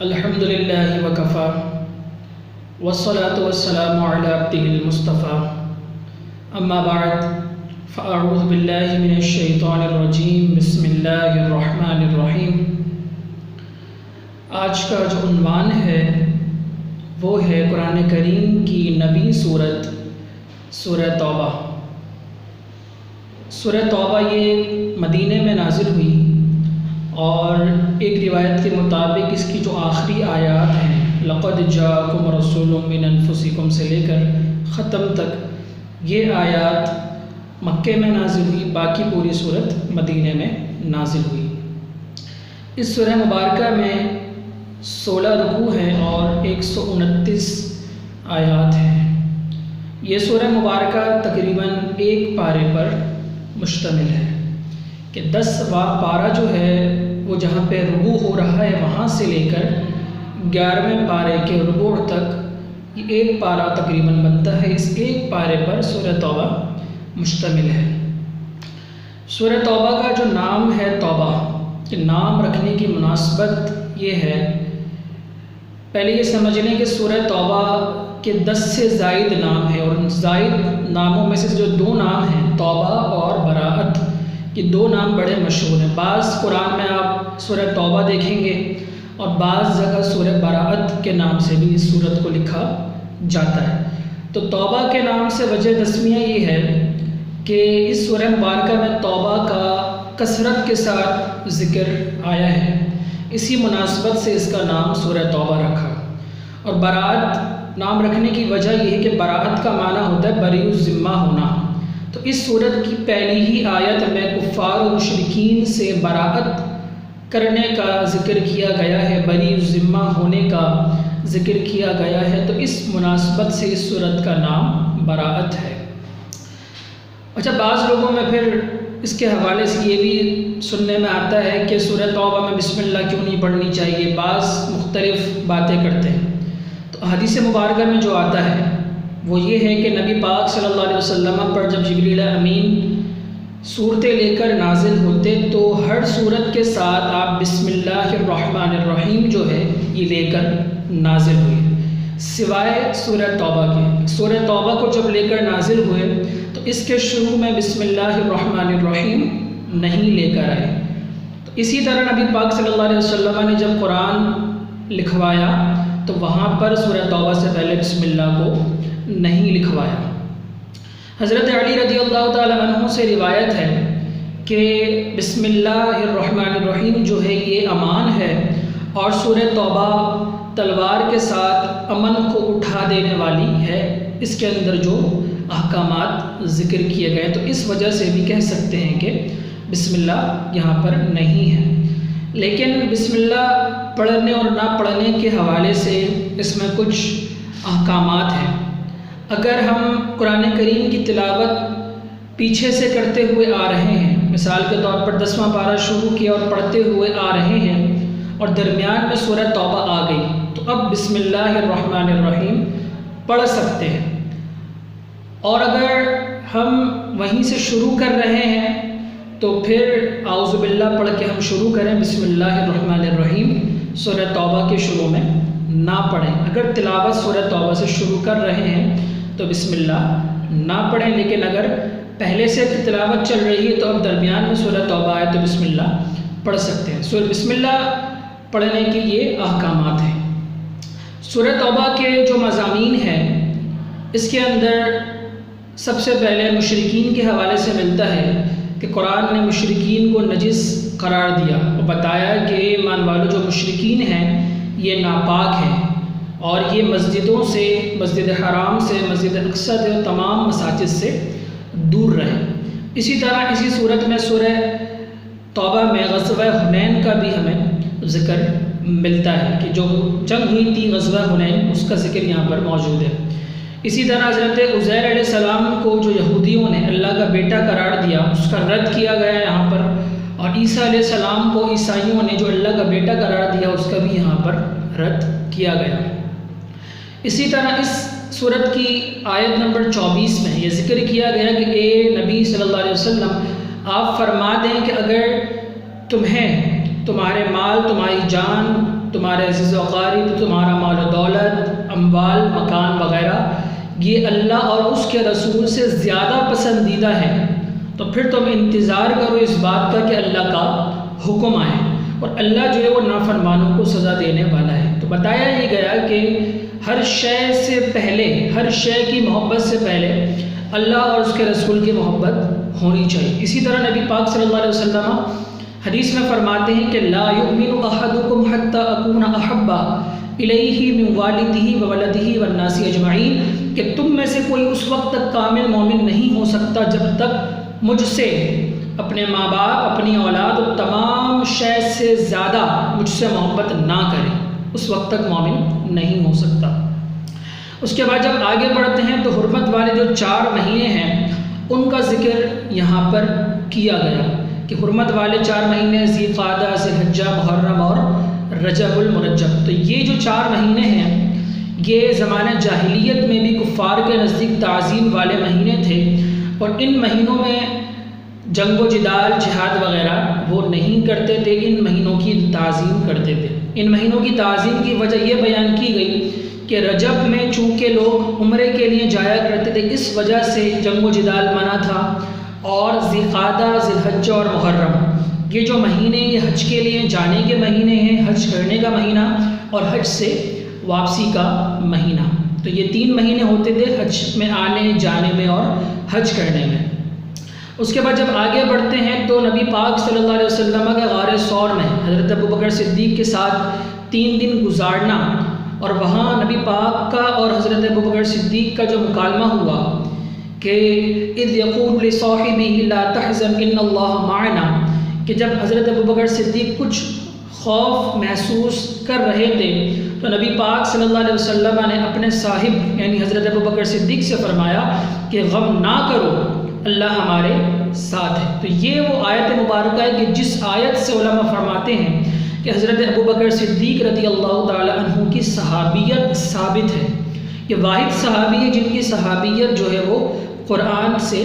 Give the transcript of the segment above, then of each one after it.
الحمد للہ وکفا والصلاة والسلام علی عبدہ المصطفیٰ اما بعد فاعوذ باللہ من الشیطان الرجیم بسم اللہ الرحمن الرحیم۔ آج کا جو عنوان ہے وہ ہے قرآن کریم کی نویں سورت سورہ توبہ۔ سورہ توبہ یہ مدینہ میں نازل ہوئی اور ایک روایت کے مطابق اس کی جو آخری آیات ہیں لقد جاءکم رسول من انفسکم سے لے کر ختم تک یہ آیات مکہ میں نازل ہوئی، باقی پوری صورت مدینہ میں نازل ہوئی۔ اس سورہ مبارکہ میں 16 رکوع ہیں اور 129 آیات ہیں۔ یہ سورہ مبارکہ تقریباً ایک پارے پر مشتمل ہے کہ 10 پارہ جو ہے وہ جہاں پہ ربوع ہو رہا ہے وہاں سے لے کر 11ویں پارے کے ربوع تک یہ ایک پارہ تقریباً بنتا ہے۔ اس ایک پارے پر سورہ توبہ مشتمل ہے۔ سورہ توبہ کا جو نام ہے توبہ، کہ نام رکھنے کی مناسبت یہ ہے، پہلے یہ سمجھ لیں کہ سورہ توبہ کے 10 سے زائد نام ہیں، اور ان زائد ناموں میں سے جو 2 نام ہیں توبہ اور براءت، یہ 2 نام بڑے مشہور ہیں۔ بعض قرآن میں آپ سورہ توبہ دیکھیں گے اور بعض جگہ سورہ براءت کے نام سے بھی اس سورت کو لکھا جاتا ہے۔ تو توبہ کے نام سے وجہ تسمیہ یہ ہے کہ اس سورہ مبارکہ میں توبہ کا کثرت کے ساتھ ذکر آیا ہے، اسی مناسبت سے اس کا نام سورہ توبہ رکھا۔ اور براءت نام رکھنے کی وجہ یہ ہے کہ براءت کا معنی ہوتا ہے بری الذمہ ہونا، تو اس سورت کی پہلی ہی آیت میں کفار و مشرکین سے براءت کرنے کا ذکر کیا گیا ہے، بری الذمہ ہونے کا ذکر کیا گیا ہے، تو اس مناسبت سے اس سورت کا نام براءت ہے۔ اچھا، بعض لوگوں میں پھر اس کے حوالے سے یہ بھی سننے میں آتا ہے کہ سورہ توبہ میں بسم اللہ کیوں نہیں پڑھنی چاہیے، بعض مختلف باتیں کرتے ہیں۔ تو حدیث مبارکہ میں جو آتا ہے وہ یہ ہے کہ نبی پاک صلی اللہ علیہ وسلم پر جب جبریل امین صورتیں لے کر نازل ہوتے تو ہر صورت کے ساتھ آپ بسم اللہ الرحمن الرحیم جو ہے یہ لے کر نازل ہوئے، سوائے سورہ توبہ کے۔ سورہ توبہ کو جب لے کر نازل ہوئے تو اس کے شروع میں بسم اللہ الرحمن الرحیم نہیں لے کر آئے۔ تو اسی طرح نبی پاک صلی اللہ علیہ وسلم نے جب قرآن لکھوایا تو وہاں پر سورہ توبہ سے پہلے بسم اللہ کو نہیں لکھوایا۔ حضرت علی رضی اللہ تعالی عنہ سے روایت ہے کہ بسم اللہ الرحمن الرحیم جو ہے یہ امان ہے، اور سورہ توبہ تلوار کے ساتھ امن کو اٹھا دینے والی ہے، اس کے اندر جو احکامات ذکر کیے گئے، تو اس وجہ سے بھی کہہ سکتے ہیں کہ بسم اللہ یہاں پر نہیں ہے۔ لیکن بسم اللہ پڑھنے اور نہ پڑھنے کے حوالے سے اس میں کچھ احکامات ہیں۔ اگر ہم قرآن کریم کی تلاوت پیچھے سے کرتے ہوئے آ رہے ہیں، مثال کے طور پر 10واں پارہ شروع کیا اور پڑھتے ہوئے آ رہے ہیں اور درمیان میں سورہ توبہ آ گئی، تو اب بسم اللہ الرحمن الرحیم پڑھ سکتے ہیں۔ اور اگر ہم وہیں سے شروع کر رہے ہیں تو پھر اعوذ باللہ پڑھ کے ہم شروع کریں، بسم اللہ الرحمن الرحیم سورہ توبہ کے شروع میں نہ پڑھیں۔ اگر تلاوت سورہ توبہ سے شروع کر رہے ہیں تو بسم اللہ نہ پڑھیں، لیکن اگر پہلے سے تلاوت چل رہی ہے تو اب درمیان میں سورہ توبہ آئے تو بسم اللہ پڑھ سکتے ہیں۔ سورہ بسم اللہ پڑھنے کے یہ احکامات ہیں۔ سورہ توبہ کے جو مضامین ہیں اس کے اندر سب سے پہلے مشرکین کے حوالے سے ملتا ہے کہ قرآن نے مشرکین کو نجس قرار دیا اور بتایا کہ ایمان والو جو مشرکین ہیں یہ ناپاک ہیں اور یہ مسجدوں سے، مسجد حرام سے، مسجد اقصی سے، تمام مساجد سے دور رہیں۔ اسی طرح اسی صورت میں سورہ توبہ میں غزوہ حنین کا بھی ہمیں ذکر ملتا ہے کہ جو جنگ ہوئی تھی غزوہ حنین، اس کا ذکر یہاں پر موجود ہے۔ اسی طرح حضرت عزیر علیہ السلام کو جو یہودیوں نے اللہ کا بیٹا قرار دیا اس کا رد کیا گیا یہاں پر، اور عیسیٰ علیہ السلام کو عیسائیوں نے جو اللہ کا بیٹا قرار دیا اس کا بھی یہاں پر رد کیا گیا۔ اسی طرح اس سورت کی آیت نمبر 24 میں یہ ذکر کیا گیا کہ اے نبی صلی اللہ علیہ وسلم آپ فرما دیں کہ اگر تمہیں تمہارے مال، تمہاری جان، تمہارے عزیز و اقارب، تمہارا مال و دولت، اموال، مکان وغیرہ یہ اللہ اور اس کے رسول سے زیادہ پسندیدہ ہے، تو پھر تم انتظار کرو اس بات کا کہ اللہ کا حکم آئے، اور اللہ جو ہے وہ نافرمانوں کو سزا دینے والا ہے۔ تو بتایا یہ گیا کہ ہر شے سے پہلے، ہر شے کی محبت سے پہلے اللہ اور اس کے رسول کی محبت ہونی چاہیے۔ اسی طرح نبی پاک صلی اللہ علیہ وسلم حدیث میں فرماتے ہیں کہ لا یؤمن احدکم حتی اکون احب الیہ من والدہ وولدہ والناس اجمعین، کہ تم میں سے کوئی اس وقت تک کامل مومن نہیں ہو سکتا جب تک مجھ سے، اپنے ماں باپ، اپنی اولاد اور تمام شے سے زیادہ مجھ سے محبت نہ کرے، اس وقت تک مومن نہیں ہو سکتا۔ اس کے بعد جب آگے بڑھتے ہیں تو حرمت والے جو 4 مہینے ہیں ان کا ذکر یہاں پر کیا گیا کہ حرمت والے 4 مہینے ذی قعدہ، ذی الحجہ، محرم اور رجب المرجب۔ تو یہ جو 4 مہینے ہیں یہ زمانہ جاہلیت میں بھی کفار کے نزدیک تعظیم والے مہینے تھے، اور ان مہینوں میں جنگ و جدال، جہاد وغیرہ وہ نہیں کرتے تھے، ان مہینوں کی تعظیم کرتے تھے۔ ان مہینوں کی تعظیم کی وجہ یہ بیان کی گئی کہ رجب میں چونکہ لوگ عمرے کے لیے جایا کرتے تھے، اس وجہ سے جنگ و جدال منع تھا، اور ذی قعدہ، ذی الحجہ اور محرم یہ جو مہینے یہ حج کے لیے جانے کے مہینے ہیں، حج کرنے کا مہینہ اور حج سے واپسی کا مہینہ۔ تو یہ 3 مہینے ہوتے تھے حج میں آنے جانے میں اور حج کرنے میں۔ اس کے بعد جب آگے بڑھتے ہیں تو نبی پاک صلی اللہ علیہ وسلم کے غار ثور میں حضرت ابوبکر صدیق کے ساتھ 3 دن گزارنا، اور وہاں نبی پاک کا اور حضرت ابوبکر صدیق کا جو مکالمہ ہوا کہ اذ یقول لصاحبہ لا تحزن ان اللہ معنا، کہ جب حضرت ابوبکر صدیق کچھ خوف محسوس کر رہے تھے تو نبی پاک صلی اللہ علیہ وسلم نے اپنے صاحب یعنی حضرت ابوبکر صدیق سے فرمایا کہ غم نہ کرو، اللہ ہمارے ساتھ ہے۔ تو یہ وہ آیت مبارکہ ہے کہ جس آیت سے علماء فرماتے ہیں کہ حضرت ابوبکر صدیق رضی اللہ تعالی عنہ کی صحابیت ثابت ہے، یہ واحد صحابی ہے جن کی صحابیت جو ہے وہ قرآن سے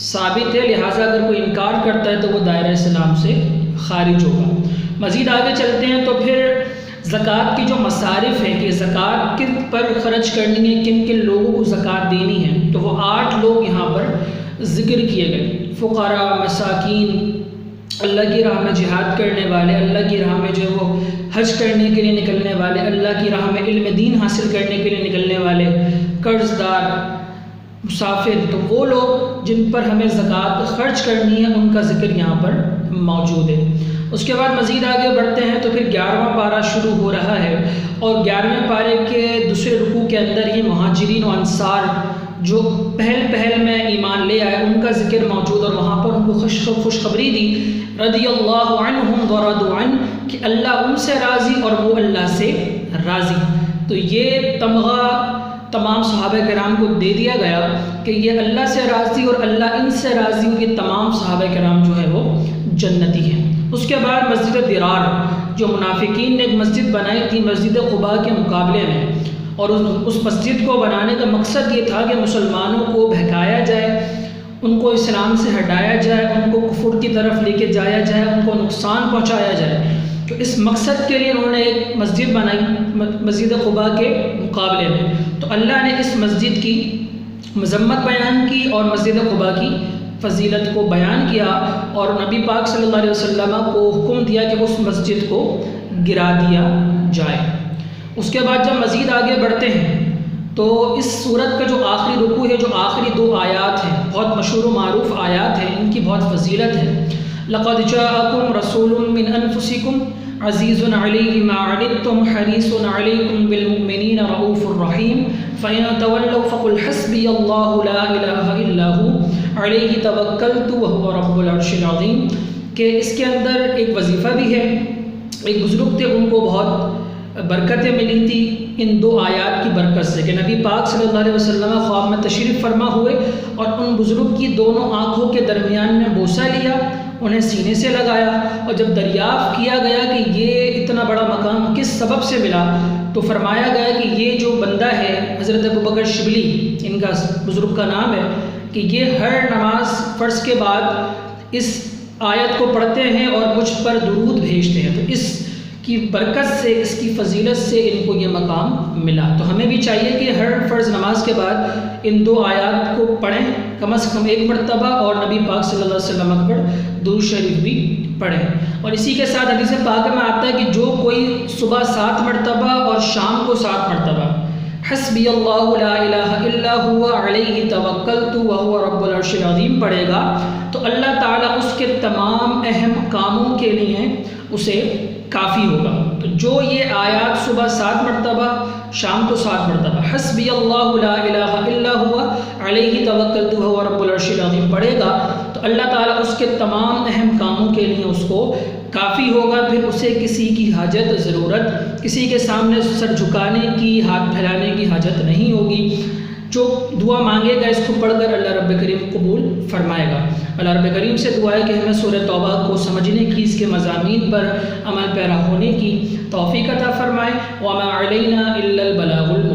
ثابت ہے، لہٰذا اگر کوئی انکار کرتا ہے تو وہ دائرہ اسلام سے خارج ہوگا۔ مزید آگے چلتے ہیں تو پھر زکوٰۃ کی جو مصارف ہے کہ زکوٰۃ کن پر خرچ کرنی ہے، کن کن لوگوں کو زکوٰۃ دینی ہے، تو وہ 8 لوگ یہاں پر ذکر کیے گئے: فقراء، مساکین، اللہ کی راہ میں جہاد کرنے والے، اللہ کی راہ میں جو وہ حج کرنے کے لیے نکلنے والے، اللہ کی راہ میں علم دین حاصل کرنے کے لیے نکلنے والے، قرض دار، مسافر۔ تو وہ لوگ جن پر ہمیں زکوٰۃ خرچ کرنی ہے ان کا ذکر یہاں پر موجود ہے۔ اس کے بعد مزید آگے بڑھتے ہیں تو پھر 11واں پارہ شروع ہو رہا ہے، اور 11ویں پارے کے دوسرے رکوع کے اندر یہ مہاجرین و انصار جو پہل میں ایمان لے آئے ان کا ذکر موجود، اور وہاں پر ان کو خوشخبری دی رضی اللہ عنہم ورضوا عنہ کہ اللہ ان سے راضی اور وہ اللہ سے راضی۔ تو یہ تمغہ تمام صحابہ کرام کو دے دیا گیا کہ یہ اللہ سے راضی اور اللہ ان سے راضی، اور یہ تمام صحابہ کرام جو ہے وہ جنتی ہیں۔ اس کے بعد مسجد درار جو منافقین نے ایک مسجد بنائی تھی مسجد قباء کے مقابلے میں، اور اس مسجد کو بنانے کا مقصد یہ تھا کہ مسلمانوں کو بہکایا جائے، ان کو اسلام سے ہٹایا جائے، ان کو کفر کی طرف لے کے جایا جائے، ان کو نقصان پہنچایا جائے۔ تو اس مقصد کے لیے انہوں نے ایک مسجد بنائی مسجد قباء کے مقابلے میں، تو اللہ نے اس مسجد کی مذمت بیان کی اور مسجد قباء کی فضیلت کو بیان کیا، اور نبی پاک صلی اللہ علیہ وسلم کو حکم دیا کہ اس مسجد کو گرا دیا جائے۔ اس کے بعد جب مزید آگے بڑھتے ہیں تو اس سورت کا جو آخری رکوع ہے، جو آخری 2 آیات ہیں، بہت مشہور و معروف آیات ہیں، ان کی بہت فضیلت ہے۔ لقد جاءکم رسول من انفسکم عزیز علیہ ما عنتم حریص علیکم بالمؤمنین رؤوف الرحیم فإن تولوا فقل حسبی اللہ لا الہ الا ہو علیہ توکلت وہو رب العرش العظیم، کہ اس کے اندر ایک وظیفہ بھی ہے۔ ایک بزرگ تھے، ان کو بہت برکتیں ملی تھی ان 2 آیات کی برکت سے، کہ نبی پاک صلی اللہ علیہ وسلم خواب میں تشریف فرما ہوئے اور ان بزرگ کی دونوں آنکھوں کے درمیان میں بوسہ لیا، انہیں سینے سے لگایا، اور جب دریافت کیا گیا کہ یہ اتنا بڑا مقام کس سبب سے ملا تو فرمایا گیا کہ یہ جو بندہ ہے حضرت ابوبکر شبلی، ان کا بزرگ کا نام ہے، کہ یہ ہر نماز فرض کے بعد اس آیت کو پڑھتے ہیں اور مجھ پر درود بھیجتے ہیں۔ تو اس کی برکت سے، اس کی فضیلت سے ان کو یہ مقام ملا۔ تو ہمیں بھی چاہیے کہ ہر فرض نماز کے بعد ان 2 آیات کو پڑھیں کم از کم 1 مرتبہ، اور نبی پاک صلی اللہ علیہ وسلم پر درود شریف بھی پڑھیں۔ اور اسی کے ساتھ حدیث پاک میں آتا ہے کہ جو کوئی صبح 7 مرتبہ اور شام کو 7 مرتبہ حسبی اللہ لا الہ الا هو علیہ توکلت وہو رب العرش العظیم پڑھے گا تو اللہ تعالیٰ اس کے تمام اہم کاموں کے لیے اسے کافی ہوگا۔ تو جو یہ آیات صبح 7 مرتبہ، شام کو 7 مرتبہ حسبی اللہ لا الہ الا هو علیہ توکلت وہو رب العرش العظیم پڑھے گا تو اللہ تعالیٰ اس کے تمام اہم کاموں کے لیے اس کو کافی ہوگا، پھر اسے کسی کی حاجت، ضرورت، کسی کے سامنے سر جھکانے کی، ہاتھ پھیلانے کی حاجت نہیں ہوگی۔ جو دعا مانگے گا اس کو پڑھ کر اللہ رب کریم قبول فرمائے گا۔ اللہ رب کریم سے دعا ہے کہ ہمیں سورہ توبہ کو سمجھنے کی، اس کے مضامین پر عمل پیرا ہونے کی توفیق عطا فرمائے۔ وَمَا عَلَيْنَا إِلَّا الْبَلَاغُ